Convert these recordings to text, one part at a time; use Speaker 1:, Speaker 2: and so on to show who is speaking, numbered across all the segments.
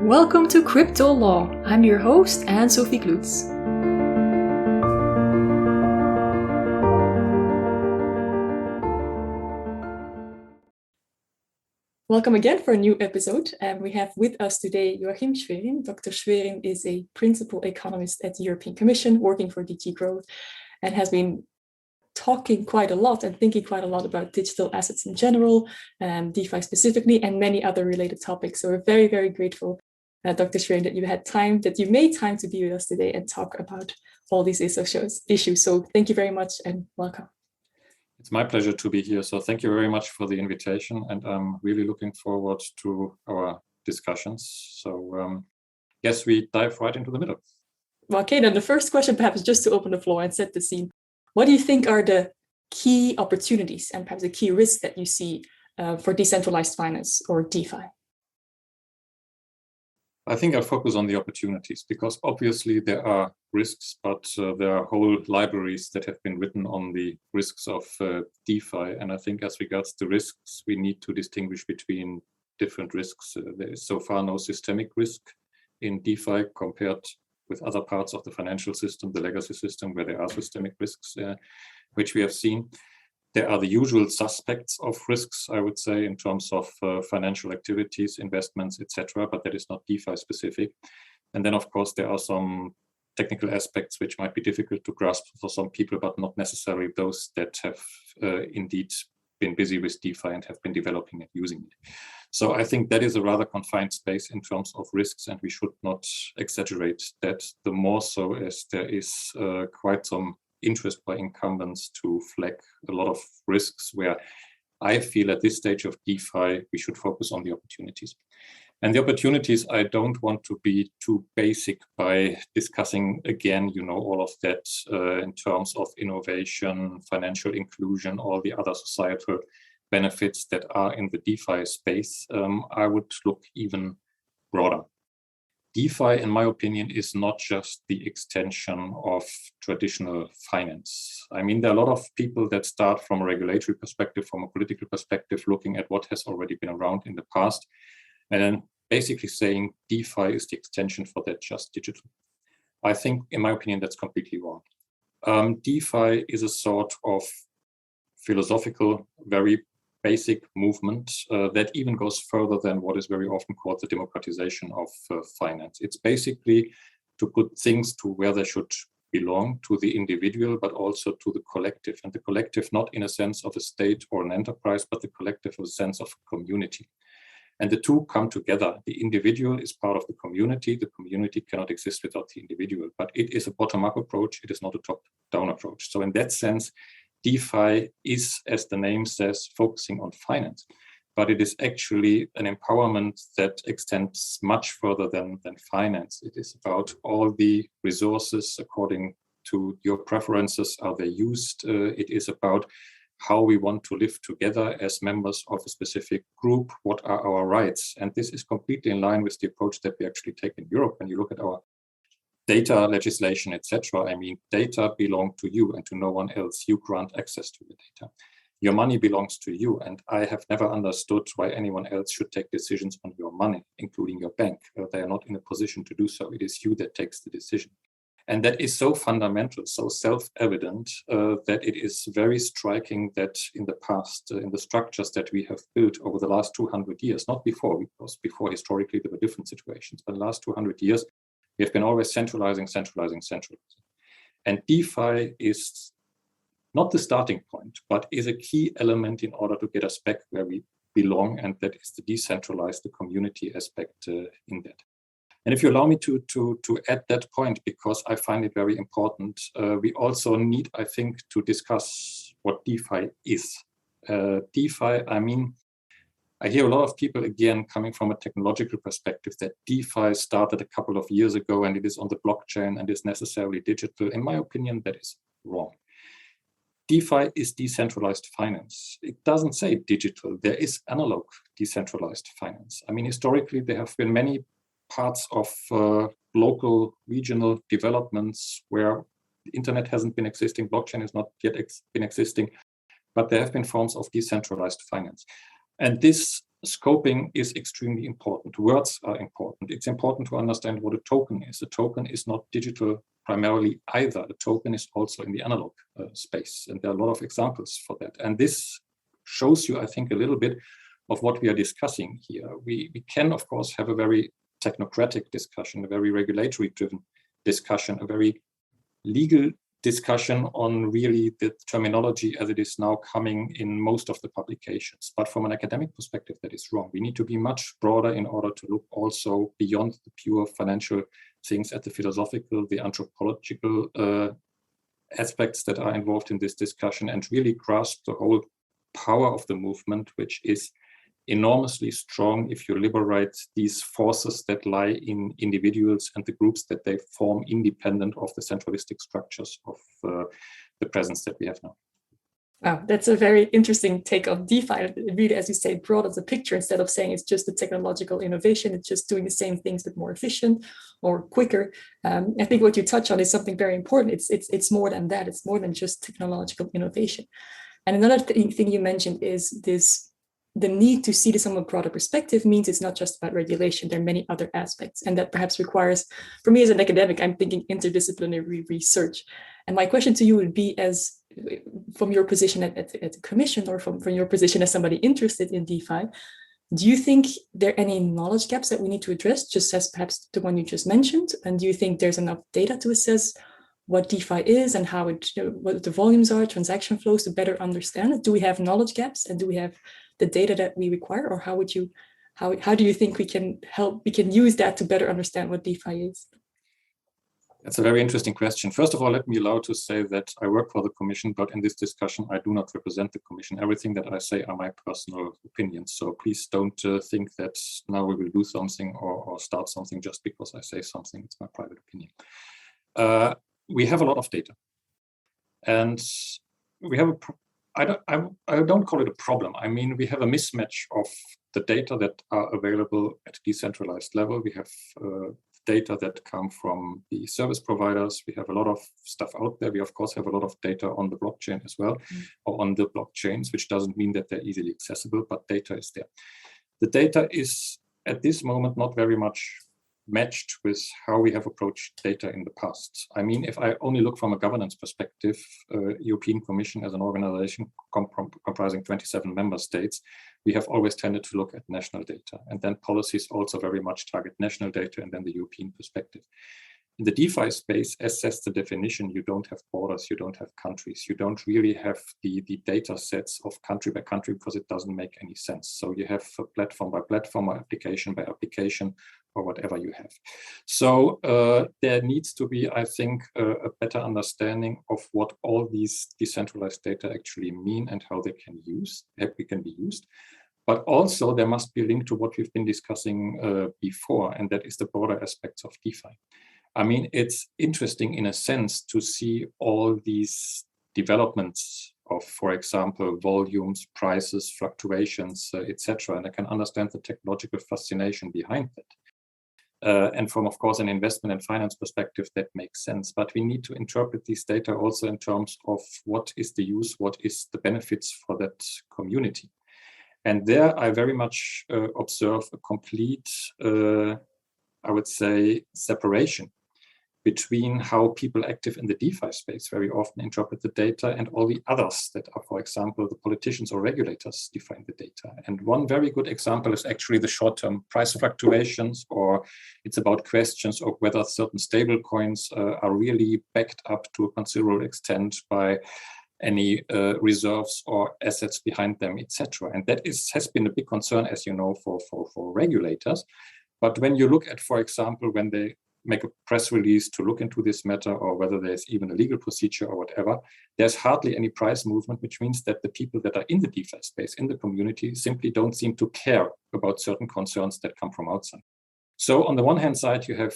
Speaker 1: Welcome to CryptoLaw. I'm your host and Sofie Cloots. Welcome again for a new episode. We have with us today Joachim Schwerin. Dr. Schwerin is a principal economist at the European Commission working for DG Growth and has been talking quite a lot and thinking quite a lot about digital assets in general, DeFi specifically, and many other related topics. So we're very, very grateful, Dr. Schwerin, that you made time to be with us today and talk about all these issues. So thank you very much and welcome.
Speaker 2: It's my pleasure to be here. So thank you very much for the invitation, and I'm really looking forward to our discussions. So yes, we dive right into the middle.
Speaker 1: Well, okay, then the first question perhaps just to open the floor and set the scene. What do you think are the key opportunities and perhaps the key risks that you see for decentralized finance or DeFi?
Speaker 2: I think I'll focus on the opportunities because obviously there are risks, but there are whole libraries that have been written on the risks of DeFi. And I think as regards to risks, we need to distinguish between different risks. There is so far no systemic risk in DeFi compared with other parts of the financial system, the legacy system, where there are systemic risks, which we have seen. There are the usual suspects of risks, I would say, in terms of financial activities, investments, etc., but that is not DeFi specific. And then, of course, there are some technical aspects which might be difficult to grasp for some people, but not necessarily those that have indeed been busy with DeFi and have been developing and using it. So I think that is a rather confined space in terms of risks, and we should not exaggerate that, the more so as there is quite some interest by incumbents to flag a lot of risks where I feel at this stage of DeFi, we should focus on the opportunities. And the opportunities, I don't want to be too basic by discussing again, all of that in terms of innovation, financial inclusion, all the other societal benefits that are in the DeFi space. I would look even broader. DeFi, in my opinion, is not just the extension of traditional finance. I mean, there are a lot of people that start from a regulatory perspective, from a political perspective, looking at what has already been around in the past, and then basically saying DeFi is the extension for that, just digital. I think, in my opinion, that's completely wrong. DeFi is a sort of philosophical, very basic movement that even goes further than what is very often called the democratization of finance. It's basically to put things to where they should belong, to the individual, but also to the collective. And the collective, not in a sense of a state or an enterprise, but the collective in a sense of community. And the two come together. The individual is part of the community. The community cannot exist without the individual. But it is a bottom-up approach. It is not a top-down approach. So in that sense, DeFi is, as the name says, focusing on finance, but it is actually an empowerment that extends much further than finance. It is about all the resources according to your preferences, are they used? It is about how we want to live together as members of a specific group. What are our rights? And this is completely in line with the approach that we actually take in Europe. When you look at our data legislation, etc. I mean, data belong to you and to no one else. You grant access to the data. Your money belongs to you, and I have never understood why anyone else should take decisions on your money, including your bank. They are not in a position to do so. It is you that takes the decision. And that is so fundamental, so self-evident, that it is very striking that in the past, in the structures that we have built over the last 200 years, not before, because before historically there were different situations, but the last 200 years, we have been always centralizing. And DeFi is not the starting point, but is a key element in order to get us back where we belong, and that is the decentralized, the community aspect in that. And if you allow me to add that point, because I find it very important, we also need, I think, to discuss what DeFi is. DeFi, I mean, I hear a lot of people, again, coming from a technological perspective, that DeFi started a couple of years ago and it is on the blockchain and is necessarily digital. In my opinion, that is wrong. DeFi is decentralized finance. It doesn't say digital. There is analog decentralized finance. I mean, historically, there have been many parts of local, regional developments where the internet hasn't been existing, blockchain has not yet been existing, but there have been forms of decentralized finance. And this scoping is extremely important. Words are important. It's important to understand what a token is. A token is not digital primarily either. A token is also in the analog space. And there are a lot of examples for that. And this shows you, I think, a little bit of what we are discussing here. We can, of course, have a very technocratic discussion, a very regulatory driven discussion, a very legal discussion on really the terminology as it is now coming in most of the publications. But from an academic perspective, that is wrong. We need to be much broader in order to look also beyond the pure financial things at the philosophical, the anthropological aspects that are involved in this discussion and really grasp the whole power of the movement, which is enormously strong if you liberate these forces that lie in individuals and the groups that they form independent of the centralistic structures of the presence that we have now.
Speaker 1: Wow, that's a very interesting take on DeFi. It really, as you say, broadens the picture instead of saying it's just a technological innovation. It's just doing the same things but more efficient or quicker. I think what you touch on is something very important. It's more than that. It's more than just technological innovation. And another thing you mentioned is the need to see this from a broader perspective means it's not just about regulation. There are many other aspects, and that perhaps requires, for me as an academic, I'm thinking interdisciplinary research. And my question to you would be, as from your position at the commission, or from your position as somebody interested in DeFi, do you think there are any knowledge gaps that we need to address, just as perhaps the one you just mentioned? And do you think there's enough data to assess what DeFi is and how it, what the volumes are, transaction flows, to better understand it? Do we have knowledge gaps, and do we have the data that we require, or how do you think we can use that to better understand what DeFi is?
Speaker 2: That's a very interesting question. First of all, let me allow to say that I work for the Commission, but in this discussion, I do not represent the Commission. Everything that I say are my personal opinions. So please don't think that now we will do something or start something just because I say something. It's my private opinion. We have a lot of data, and we have I don't call it a problem. I mean, we have a mismatch of the data that are available at decentralized level. We have data that come from the service providers. We have a lot of stuff out there. We, of course, have a lot of data on the blockchain as well, or on the blockchains, which doesn't mean that they're easily accessible, but data is there. The data is, at this moment, not very much matched with how we have approached data in the past. I mean, if I only look from a governance perspective, European Commission as an organization comprising 27 member states, we have always tended to look at national data. And then policies also very much target national data and then the European perspective. In the DeFi space, as says the definition, you don't have borders, you don't have countries, you don't really have the data sets of country by country, because it doesn't make any sense. So you have platform by platform, or application by application, or whatever you have. So there needs to be, I think, a better understanding of what all these decentralized data actually mean and how they can be used. But also there must be a link to what we've been discussing before, and that is the broader aspects of DeFi. I mean, it's interesting in a sense to see all these developments of, for example, volumes, prices, fluctuations, etc. And I can understand the technological fascination behind that. And from, of course, an investment and finance perspective, that makes sense. But we need to interpret these data also in terms of what is the use, what is the benefits for that community. And there I very much observe a complete, I would say, separation between how people active in the DeFi space very often interpret the data and all the others that are, for example, the politicians or regulators define the data. And one very good example is actually the short-term price fluctuations, or it's about questions of whether certain stable coins are really backed up to a considerable extent by any reserves or assets behind them, etc. And that has been a big concern, as you know, for regulators. But when you look at, for example, when they make a press release to look into this matter, or whether there's even a legal procedure or whatever, there's hardly any price movement, which means that the people that are in the DeFi space, in the community, simply don't seem to care about certain concerns that come from outside. So on the one hand side, you have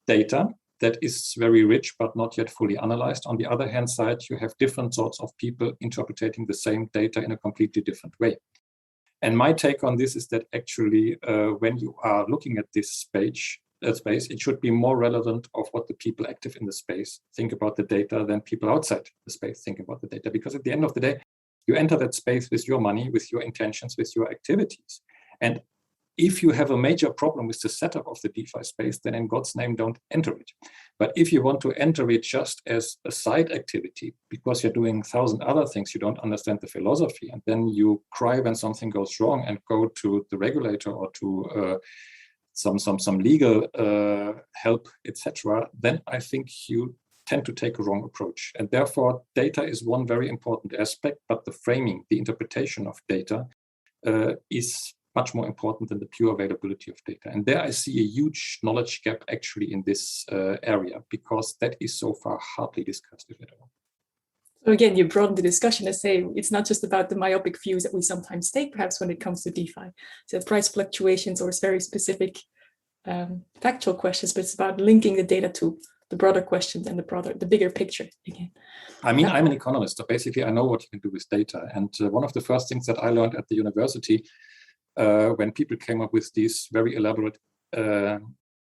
Speaker 2: data that is very rich, but not yet fully analyzed. On the other hand side, you have different sorts of people interpreting the same data in a completely different way. And my take on this is that actually, when you are looking at this space, it should be more relevant of what the people active in the space think about the data than people outside the space think about the data. Because at the end of the day, you enter that space with your money, with your intentions, with your activities. And if you have a major problem with the setup of the DeFi space, then in God's name, don't enter it. But if you want to enter it just as a side activity, because you're doing 1,000 other things, you don't understand the philosophy, and then you cry when something goes wrong and go to the regulator or to some legal help, etc., then I think you tend to take a wrong approach. And therefore, data is one very important aspect, but the framing, the interpretation of data is much more important than the pure availability of data. And there I see a huge knowledge gap actually in this area, because that is so far hardly discussed, if at all.
Speaker 1: So again, you broaden the discussion and say it's not just about the myopic views that we sometimes take, perhaps when it comes to DeFi. So price fluctuations or very specific factual questions, but it's about linking the data to the broader questions and the bigger picture again.
Speaker 2: I mean, I'm an economist, so basically I know what you can do with data. And one of the first things that I learned at the university when people came up with these very elaborate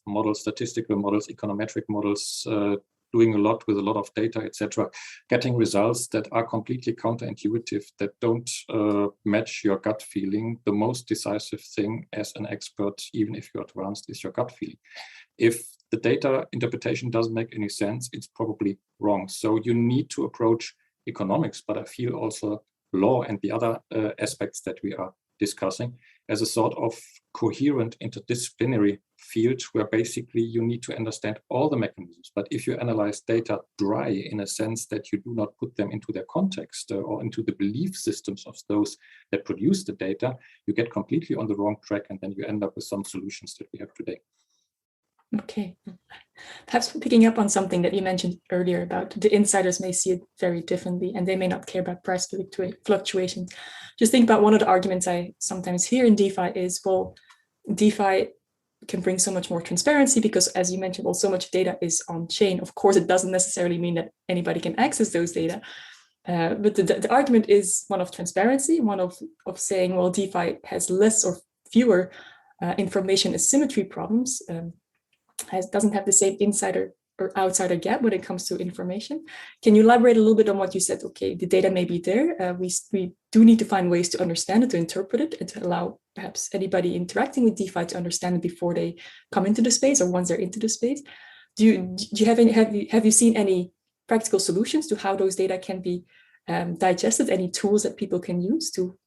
Speaker 2: models, statistical models, econometric models, doing a lot with a lot of data, etc., getting results that are completely counterintuitive, that don't match your gut feeling. The most decisive thing as an expert, even if you're advanced, is your gut feeling. If the data interpretation doesn't make any sense, it's probably wrong. So you need to approach economics, but I feel also law and the other aspects that we are discussing as a sort of coherent interdisciplinary field where basically you need to understand all the mechanisms. But if you analyze data dry in a sense that you do not put them into their context or into the belief systems of those that produce the data, you get completely on the wrong track, and then you end up with some solutions that we have today.
Speaker 1: Okay. Perhaps picking up on something that you mentioned earlier about the insiders may see it very differently and they may not care about price fluctuations. Just think about one of the arguments I sometimes hear in DeFi is, well, DeFi can bring so much more transparency because, as you mentioned, well, so much data is on chain. Of course, it doesn't necessarily mean that anybody can access those data. But the argument is one of transparency, one of saying, well, DeFi has less or fewer information asymmetry problems. Doesn't have the same insider or outsider gap when it comes to information. Can you elaborate a little bit on what you said? Okay, the data may be there. We do need to find ways to understand it, to interpret it, and to allow perhaps anybody interacting with DeFi to understand it before they come into the space or once they're into the space. Do you have you seen any practical solutions to how those data can be digested? Any tools that people can use to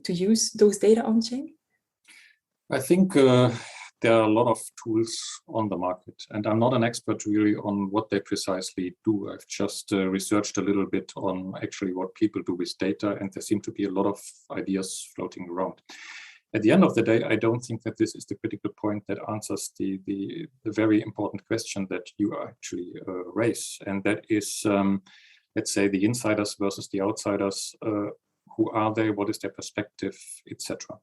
Speaker 1: use those data on chain?
Speaker 2: I think there are a lot of tools on the market, and I'm not an expert really on what they precisely do. I've just researched a little bit on actually what people do with data, and there seem to be a lot of ideas floating around. At the end of the day, I don't think that this is the critical point that answers the very important question that you actually raise, and that is, let's say, the insiders versus the outsiders. Who are they? What is their perspective, etc.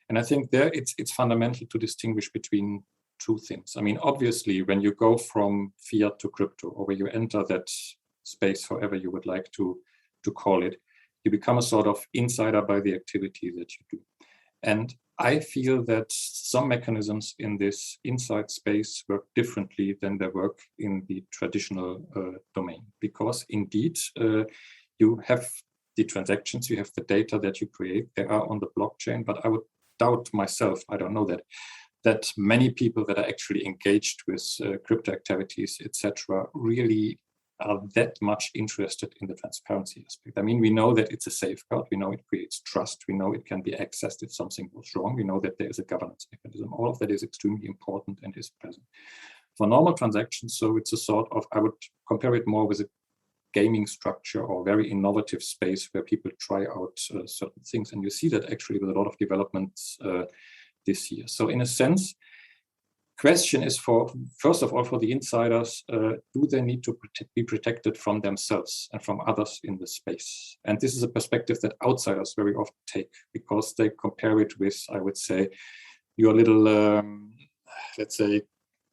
Speaker 2: And I think there it's fundamental to distinguish between two things. I mean, obviously, when you go from fiat to crypto, or where you enter that space, however you would like to call it, you become a sort of insider by the activity that you do. And I feel that some mechanisms in this inside space work differently than they work in the traditional domain, because indeed you have the transactions, you have the data that you create, they are on the blockchain, but I would doubt myself, I don't know that many people that are actually engaged with crypto activities, etc., really are that much interested in the transparency aspect. I mean, we know that it's a safeguard, we know it creates trust, we know it can be accessed if something goes wrong, we know that there is a governance mechanism. All of that is extremely important and is present. For normal transactions, so it's a sort of, I would compare it more with a gaming structure or very innovative space where people try out certain things. And you see that actually with a lot of developments this year. So in a sense, question is first of all, for the insiders, do they need to be protected from themselves and from others in the space? And this is a perspective that outsiders very often take, because they compare it with, I would say, your little, let's say,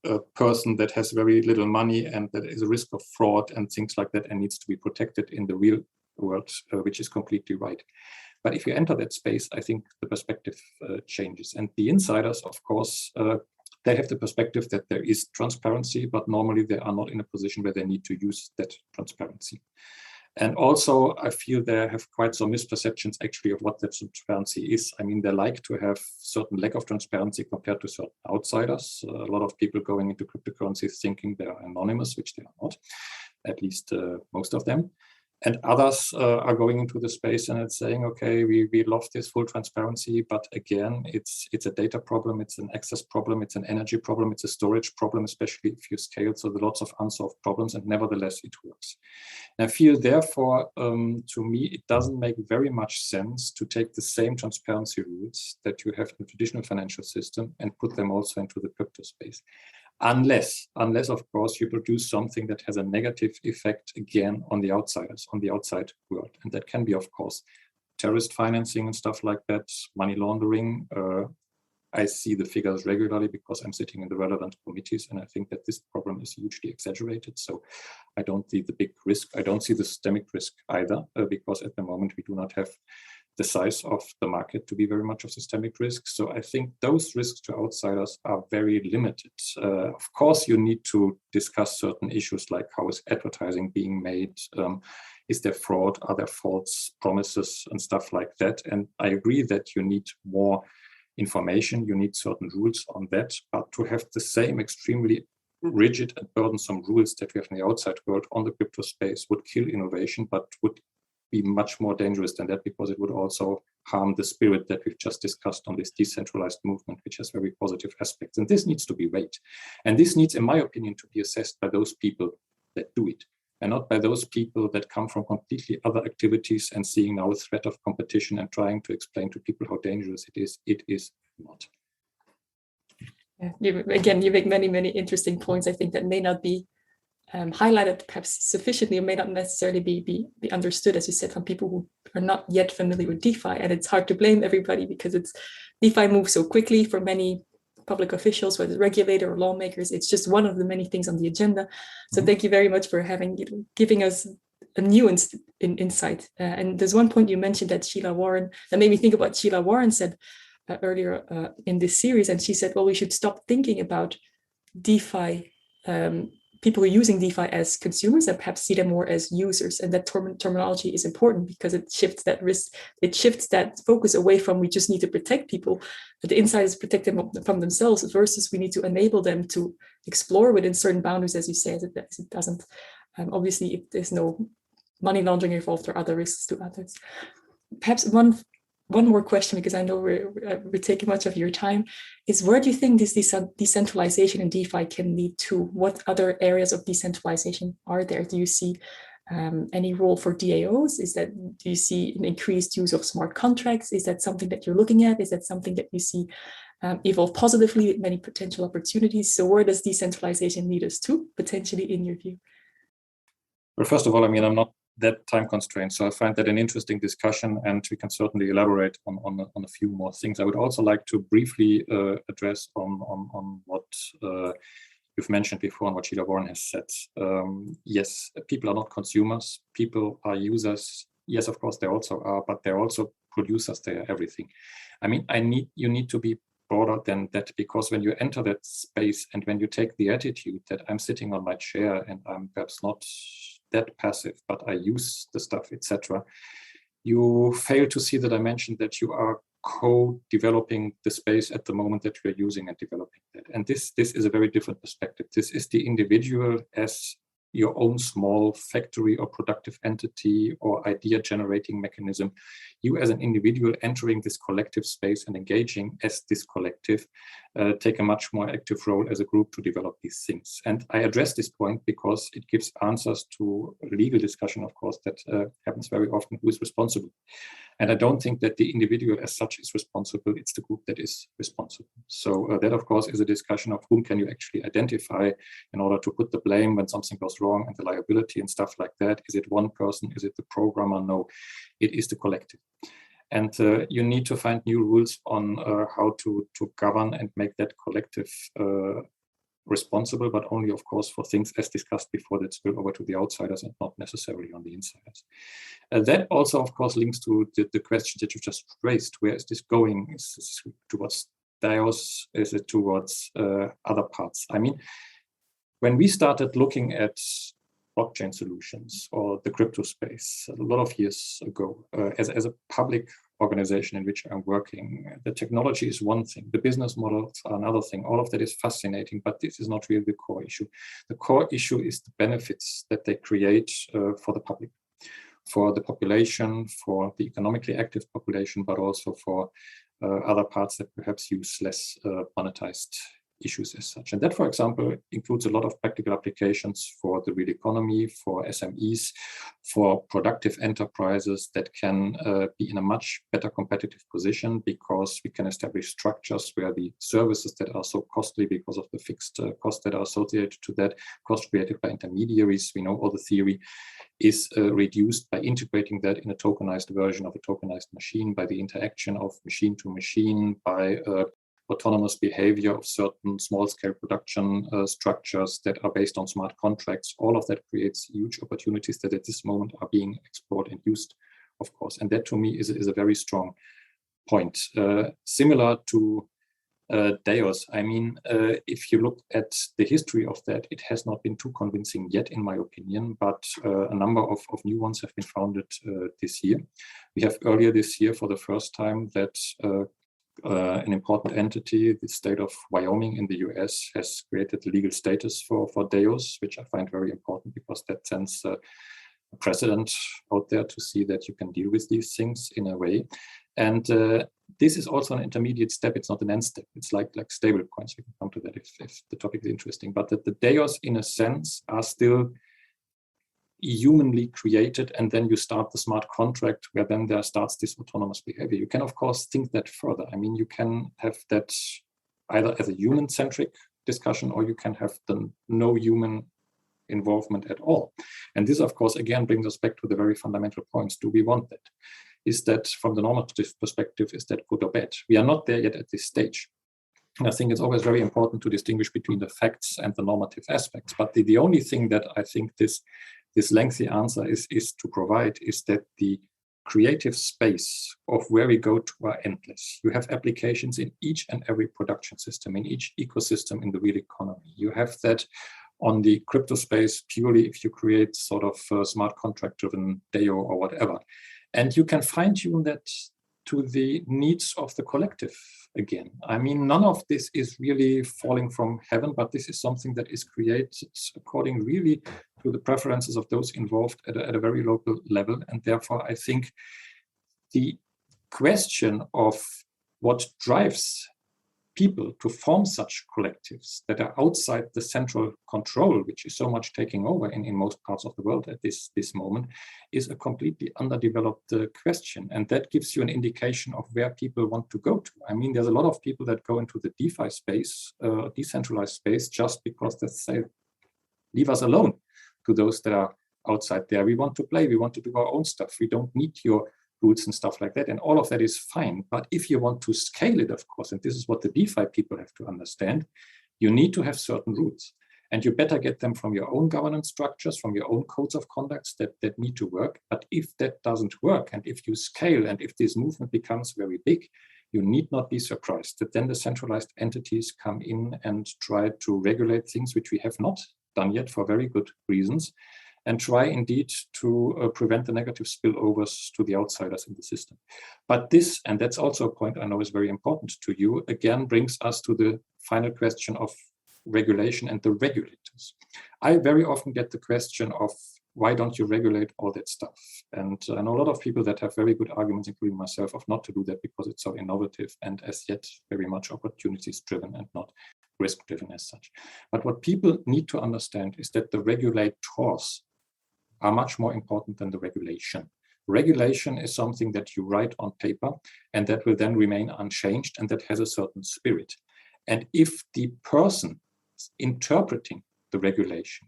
Speaker 2: a person that has very little money and that is a risk of fraud and things like that and needs to be protected in the real world, which is completely right. But if you enter that space, I think the perspective changes. And the insiders, of course, they have the perspective that there is transparency, but normally they are not in a position where they need to use that transparency. And also, I feel they have quite some misperceptions actually of what that transparency is. I mean, they like to have certain lack of transparency compared to certain outsiders. A lot of people going into cryptocurrencies thinking they are anonymous, which they are not, at least most of them. And others are going into the space and it's saying, okay, we love this full transparency, but again, it's a data problem, it's an access problem, it's an energy problem, it's a storage problem, especially if you scale. So there are lots of unsolved problems, and nevertheless it works. And I feel therefore, to me, it doesn't make very much sense to take the same transparency rules that you have in the traditional financial system and put them also into the crypto space. Unless of course you produce something that has a negative effect again on the outsiders, on the outside world. And that can be, of course, terrorist financing and stuff like that, money laundering. I see the figures regularly because I'm sitting in the relevant committees, and I think that this problem is hugely exaggerated. So I don't see the big risk. I don't see the systemic risk either, because at the moment we do not have the size of the market to be very much of systemic risk. So I think those risks to outsiders are very limited. Of course, you need to discuss certain issues like how is advertising being made? Is there fraud? Are there false promises and stuff like that? And I agree that you need more information, you need certain rules on that, but to have the same extremely rigid and burdensome rules that we have in the outside world on the crypto space would kill innovation, but would be much more dangerous than that, because it would also harm the spirit that we've just discussed on this decentralized movement, which has very positive aspects. And this needs to be weighed. And this needs, in my opinion, to be assessed by those people that do it, and not by those people that come from completely other activities and seeing now a threat of competition and trying to explain to people how dangerous it is. It is not.
Speaker 1: Yeah, you make many, many interesting points, I think, that may not be highlighted perhaps sufficiently, or may not necessarily be understood, as you said, from people who are not yet familiar with DeFi. And it's hard to blame everybody, because DeFi moves so quickly for many public officials, whether regulator or lawmakers. It's just one of the many things on the agenda. So thank you very much for giving us a new insight. And there's one point you mentioned that made me think about Sheila Warren said earlier in this series. And she said, well, we should stop thinking about DeFi, people who are using DeFi as consumers, and perhaps see them more as users. And that terminology is important, because it shifts that risk, it shifts that focus away from we just need to protect people, but the insiders protect them from themselves, versus we need to enable them to explore within certain boundaries, as you said, as it doesn't. Obviously, if there's no money laundering involved or other risks to others. Perhaps one more question, because I know we're taking much of your time, is where do you think this decentralization in DeFi can lead to? What other areas of decentralization are there? Do you see any role for DAOs? Do you see an increased use of smart contracts? Is that something that you're looking at? Is that something that you see evolve positively with many potential opportunities? So where does decentralization lead us to, potentially, in your view?
Speaker 2: Well, first of all, I mean, I'm not that time constraint, so I find that an interesting discussion, and we can certainly elaborate on a few more things. I would also like to briefly address on what you've mentioned before and what Sheila Warren has said. Yes, people are not consumers, people are users. Yes, of course, they also are, but they're also producers, they are everything. I mean, you need to be broader than that, because when you enter that space and when you take the attitude that I'm sitting on my chair and I'm perhaps not that passive, but I use the stuff, etc., you fail to see the dimension that you are co-developing the space at the moment that you're using and developing that. And this is a very different perspective. This is the individual as your own small factory or productive entity or idea generating mechanism. You as an individual entering this collective space and engaging as this collective take a much more active role as a group to develop these things. And I address this point because it gives answers to a legal discussion, of course, that happens very often, who is responsible. And I don't think that the individual as such is responsible, it's the group that is responsible. So that, of course, is a discussion of whom can you actually identify in order to put the blame when something goes wrong and the liability and stuff like that. Is it one person? Is it the programmer? No, it is the collective. And you need to find new rules on how to govern and make that collective responsible, but only, of course, for things as discussed before that spill over to the outsiders and not necessarily on the insiders. That also, of course, links to the question that you just raised. Where is this going? Is this towards DAOs? Is it towards other parts? I mean, when we started looking at blockchain solutions or the crypto space a lot of years ago. As a public organization in which I'm working, the technology is one thing, the business models are another thing. All of that is fascinating, but this is not really the core issue. The core issue is the benefits that they create for the public, for the population, for the economically active population, but also for other parts that perhaps use less monetized issues as such. And that, for example, includes a lot of practical applications for the real economy, for SMEs, for productive enterprises that can be in a much better competitive position because we can establish structures where the services that are so costly because of the fixed costs that are associated to that, cost created by intermediaries, we know all the theory, is reduced by integrating that in a tokenized version of a tokenized machine, by the interaction of machine to machine, by autonomous behavior of certain small-scale production structures that are based on smart contracts. All of that creates huge opportunities that at this moment are being explored and used, of course. And that, to me, is a very strong point. Similar to DAOs, I mean, if you look at the history of that, it has not been too convincing yet, in my opinion, but a number of new ones have been founded this year. We have earlier this year, for the first time, that an important entity, the state of Wyoming in the US, has created the legal status for DAOs, which I find very important because that sends a precedent out there to see that you can deal with these things in a way. And this is also an intermediate step. It's not an end step. It's like stable coins. We can come to that if the topic is interesting. But that the DAOs, in a sense, are still humanly created, and then you start the smart contract where then there starts this autonomous behavior. You can, of course, think that further. I mean, you can have that either as a human-centric discussion, or you can have the no human involvement at all. And this, of course, again, brings us back to the very fundamental points. Do we want that? Is that, from the normative perspective, is that good or bad? We are not there yet at this stage. And I think it's always very important to distinguish between the facts and the normative aspects. But the only thing that I think this lengthy answer is to provide is that the creative space of where we go to are endless. You have applications in each and every production system, in each ecosystem in the real economy. You have that on the crypto space purely if you create sort of smart contract-driven DAO or whatever. And you can fine-tune that to the needs of the collective again. I mean, none of this is really falling from heaven, but this is something that is created according really to the preferences of those involved at a very local level. And therefore, I think the question of what drives people to form such collectives that are outside the central control, which is so much taking over in most parts of the world at this moment, is a completely underdeveloped question. And that gives you an indication of where people want to go to. I mean, there's a lot of people that go into the DeFi space, decentralized space, just because they say, leave us alone, to those that are outside there. We want to play, we want to do our own stuff. We don't need your rules and stuff like that. And all of that is fine. But if you want to scale it, of course, and this is what the DeFi people have to understand, you need to have certain rules. And you better get them from your own governance structures, from your own codes of conduct that need to work. But if that doesn't work, and if you scale, and if this movement becomes very big, you need not be surprised that then the centralized entities come in and try to regulate things which we have not done yet for very good reasons, and try indeed to prevent the negative spillovers to the outsiders in the system. But this, and that's also a point I know is very important to you, again brings us to the final question of regulation and the regulators. I very often get the question of, why don't you regulate all that stuff? And I know a lot of people that have very good arguments, including myself, of not to do that because it's so innovative and as yet very much opportunities driven and not risk driven as such. But what people need to understand is that the regulators are much more important than the regulation. Regulation is something that you write on paper and that will then remain unchanged and that has a certain spirit. And if the person interpreting the regulation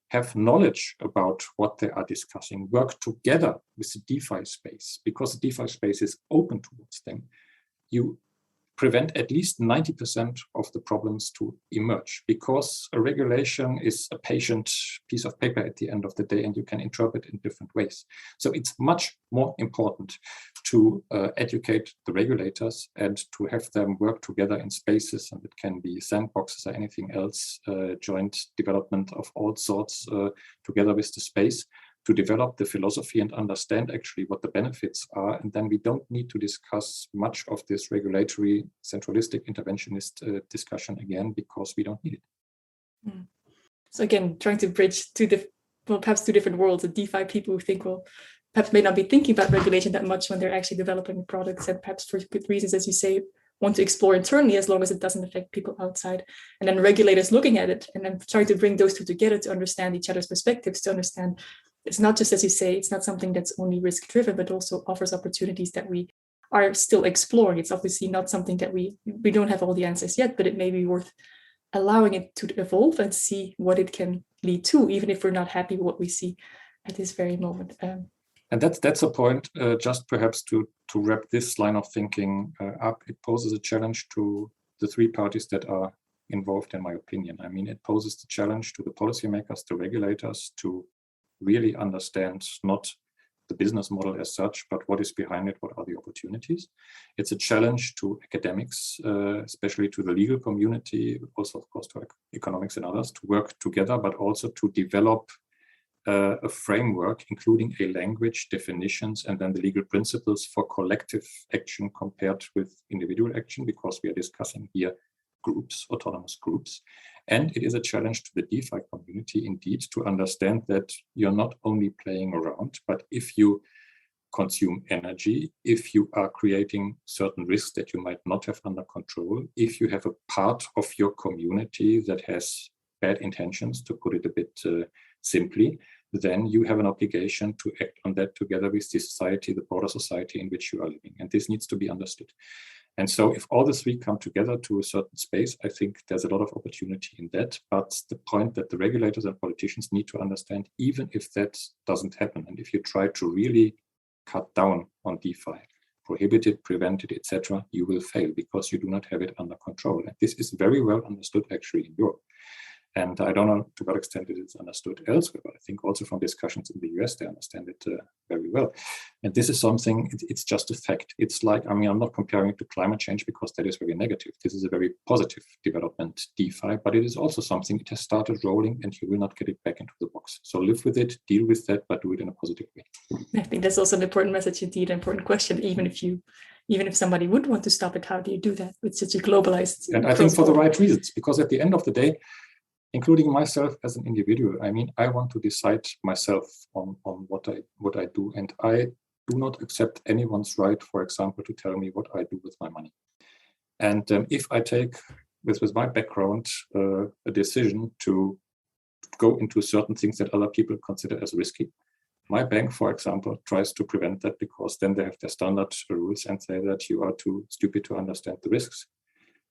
Speaker 2: have knowledge about what they are discussing, work together with the DeFi space, because the DeFi space is open towards them, you prevent at least 90% of the problems to emerge, because a regulation is a patient piece of paper at the end of the day and you can interpret in different ways. So it's much more important to educate the regulators and to have them work together in spaces, and it can be sandboxes or anything else, joint development of all sorts together with the space, to develop the philosophy and understand actually what the benefits are. And then we don't need to discuss much of this regulatory centralistic interventionist discussion again, because we don't need it.
Speaker 1: Mm. So again, trying to bridge perhaps two different worlds, the DeFi people who think, well, perhaps may not be thinking about regulation that much when they're actually developing products, and perhaps for good reasons, as you say, want to explore internally as long as it doesn't affect people outside. And then regulators looking at it and then trying to bring those two together to understand each other's perspectives, to understand it's not just, as you say, it's not something that's only risk driven, but also offers opportunities that we are still exploring. It's obviously not something that we don't have all the answers yet, but it may be worth allowing it to evolve and see what it can lead to, even if we're not happy with what we see at this very moment.
Speaker 2: And that's a point, just perhaps to wrap this line of thinking up. It poses a challenge to the three parties that are involved, in my opinion. I mean, it poses the challenge to the policymakers, the regulators, to really understand not the business model as such, but what is behind it, what are the opportunities. It's a challenge to academics, especially to the legal community, also of course to economics and others, to work together, but also to develop a framework, including a language, definitions, and then the legal principles for collective action compared with individual action, because we are discussing here groups, autonomous groups. And it is a challenge to the DeFi community, indeed, to understand that you're not only playing around, but if you consume energy, if you are creating certain risks that you might not have under control, if you have a part of your community that has bad intentions, to put it a bit simply, then you have an obligation to act on that together with the society, the broader society in which you are living. And this needs to be understood. And so if all the three come together to a certain space, I think there's a lot of opportunity in that. But the point that the regulators and politicians need to understand, even if that doesn't happen, and if you try to really cut down on DeFi, prohibit it, prevent it, etc., you will fail because you do not have it under control. And this is very well understood actually in Europe. And I don't know to what extent it is understood elsewhere, but I think also from discussions in the US, they understand it very well. And this is something, it's just a fact. It's like, I mean, I'm not comparing it to climate change because that is very negative. This is a very positive development, DeFi, but it is also something, it has started rolling and you will not get it back into the box. So live with it, deal with that, but do it in a positive way.
Speaker 1: I think that's also an important message indeed, an important question, even if somebody would want to stop it, how do you do that with such a globalized?
Speaker 2: And I think for the right reasons, because at the end of the day, including myself as an individual, I mean, I want to decide myself on what I do, and I do not accept anyone's right, for example, to tell me what I do with my money. And if I take, with my background, a decision to go into certain things that other people consider as risky, my bank, for example, tries to prevent that because then they have their standard rules and say that you are too stupid to understand the risks.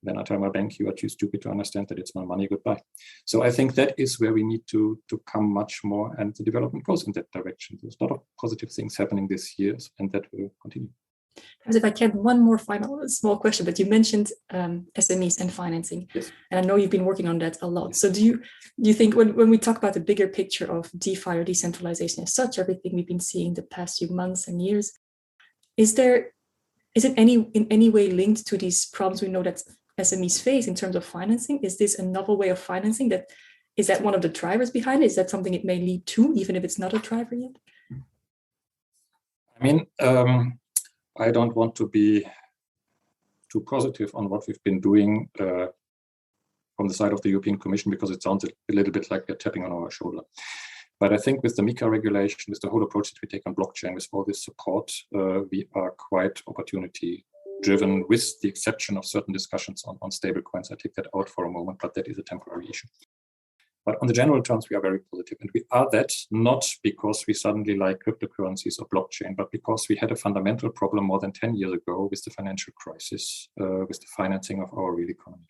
Speaker 2: Then I tell my bank, you are too stupid to understand that it's my money, goodbye. So I think that is where we need to come much more, and the development goes in that direction. There's a lot of positive things happening this year, and that will continue.
Speaker 1: If I can, one more final small question, but you mentioned SMEs and financing.
Speaker 2: Yes.
Speaker 1: And I know you've been working on that a lot.
Speaker 2: Yes.
Speaker 1: So do you think when we talk about the bigger picture of DeFi or decentralization as such, everything we've been seeing the past few months and years, is it in any way linked to these problems we know that SMEs face in terms of financing? Is this a novel way of financing? Is that one of the drivers behind it? Is that something it may lead to, even if it's not a driver yet?
Speaker 2: I mean, I don't want to be too positive on what we've been doing from the side of the European Commission, because it sounds a little bit like they're tapping on our shoulder. But I think with the MiCA regulation, with the whole approach that we take on blockchain, with all this support, we are quite opportunity driven, with the exception of certain discussions on stable coins. I take that out for a moment, but that is a temporary issue. But on the general terms, we are very positive. And we are that not because we suddenly like cryptocurrencies or blockchain, but because we had a fundamental problem more than 10 years ago with the financial crisis, with the financing of our real economy.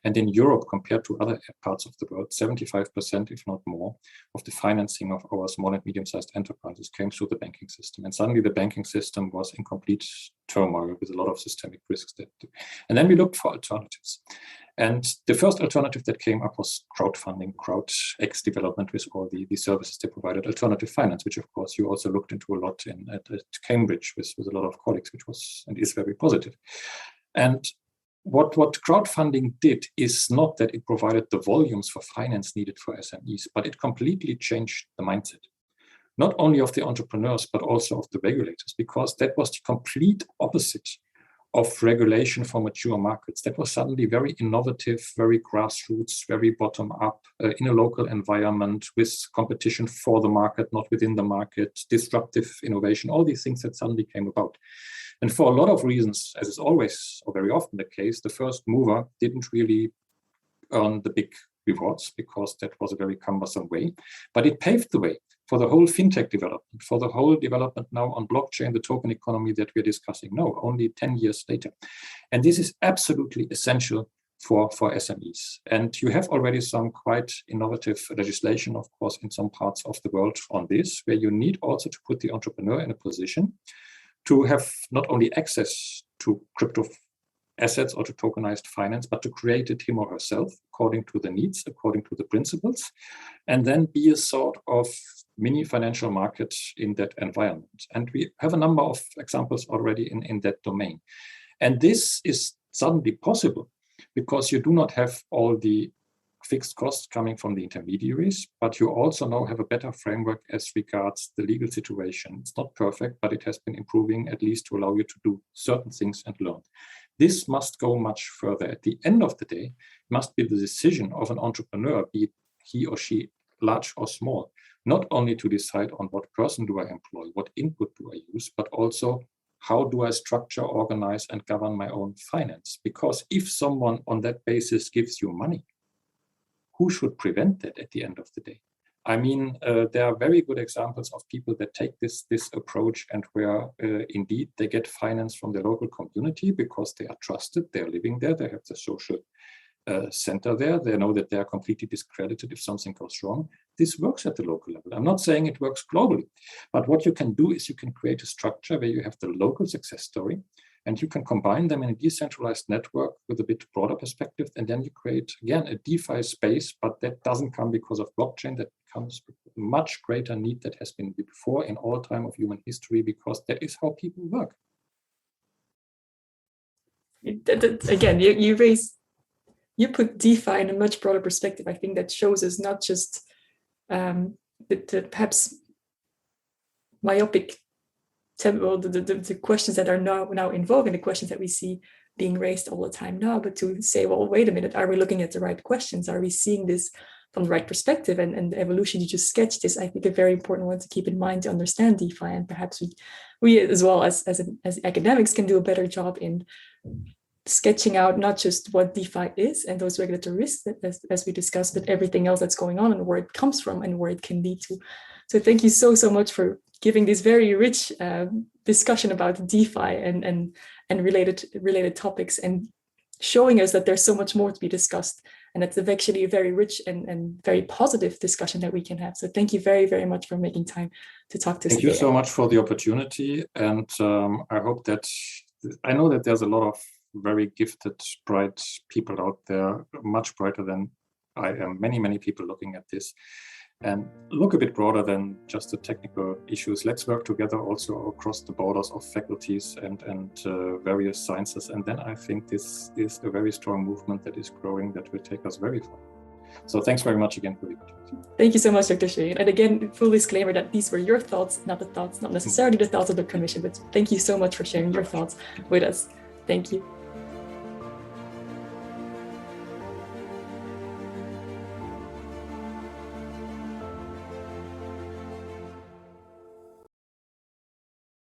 Speaker 2: And in Europe, compared to other parts of the world, 75%, if not more, of the financing of our small and medium-sized enterprises came through the banking system. And suddenly the banking system was in complete turmoil with a lot of systemic risks. And then we looked for alternatives. And the first alternative that came up was crowdfunding, CrowdX development with all the services they provided, alternative finance, which of course you also looked into a lot at Cambridge with a lot of colleagues, which was and is very positive. And what crowdfunding did is not that it provided the volumes for finance needed for SMEs, but it completely changed the mindset, not only of the entrepreneurs, but also of the regulators, because that was the complete opposite of regulation for mature markets. That was suddenly very innovative, very grassroots, very bottom up, in a local environment with competition for the market, not within the market, disruptive innovation, all these things that suddenly came about. And for a lot of reasons, as is always or very often the case, the first mover didn't really earn the big rewards because that was a very cumbersome way, but it paved the way for the whole fintech development, for the whole development now on blockchain, the token economy that we're discussing now, only 10 years later. And this is absolutely essential for SMEs. And you have already some quite innovative legislation, of course, in some parts of the world on this, where you need also to put the entrepreneur in a position to have not only access to crypto assets or to tokenized finance, but to create it him or herself according to the needs, according to the principles, and then be a sort of mini financial market in that environment. And we have a number of examples already in that domain. And this is suddenly possible because you do not have all the fixed costs coming from the intermediaries, but you also now have a better framework as regards the legal situation. It's not perfect, but it has been improving, at least to allow you to do certain things and learn. This must go much further. At the end of the day, it must be the decision of an entrepreneur, be it he or she large or small, not only to decide on what person do I employ, what input do I use, but also how do I structure, organize, and govern my own finance? Because if someone on that basis gives you money, who should prevent that at the end of the day? I mean, there are very good examples of people that take this approach and where indeed they get finance from the local community because they are trusted, they're living there, they have the social center there, they know that they are completely discredited if something goes wrong. This works at the local level. I'm not saying it works globally, but what you can do is you can create a structure where you have the local success story and you can combine them in a decentralized network with a bit broader perspective. And then you create, again, a DeFi space, but that doesn't come because of blockchain. That comes with a much greater need that has been before in all time of human history, because that is how people work.
Speaker 1: Again, you put DeFi in a much broader perspective. I think that shows us not just the perhaps myopic the questions that are now involved in the questions that we see being raised all the time now, but to say, well, wait a minute, are we looking at the right questions? Are we seeing this from the right perspective? And the evolution you just sketched is, I think, a very important one to keep in mind to understand DeFi. And perhaps we as well as academics can do a better job in sketching out not just what DeFi is and those regulatory risks as we discussed, but everything else that's going on and where it comes from and where it can lead to. So thank you so much for giving this very rich discussion about DeFi and related topics, and showing us that there's so much more to be discussed, and that's actually a very rich and very positive discussion that we can have. So thank you very, very much for making time to talk to us.
Speaker 2: Thank you so much for the opportunity, and I hope that I know that there's a lot of very gifted, bright people out there, much brighter than I am. Many people looking at this. And look a bit broader than just the technical issues. Let's work together also across the borders of faculties and various sciences. And then I think this is a very strong movement that is growing that will take us very far. So thanks very much again for the opportunity.
Speaker 1: Thank you so much, Dr. Schwerin. And again, full disclaimer that these were your thoughts, not necessarily the thoughts of the commission, but thank you so much for sharing your thoughts with us. Thank you.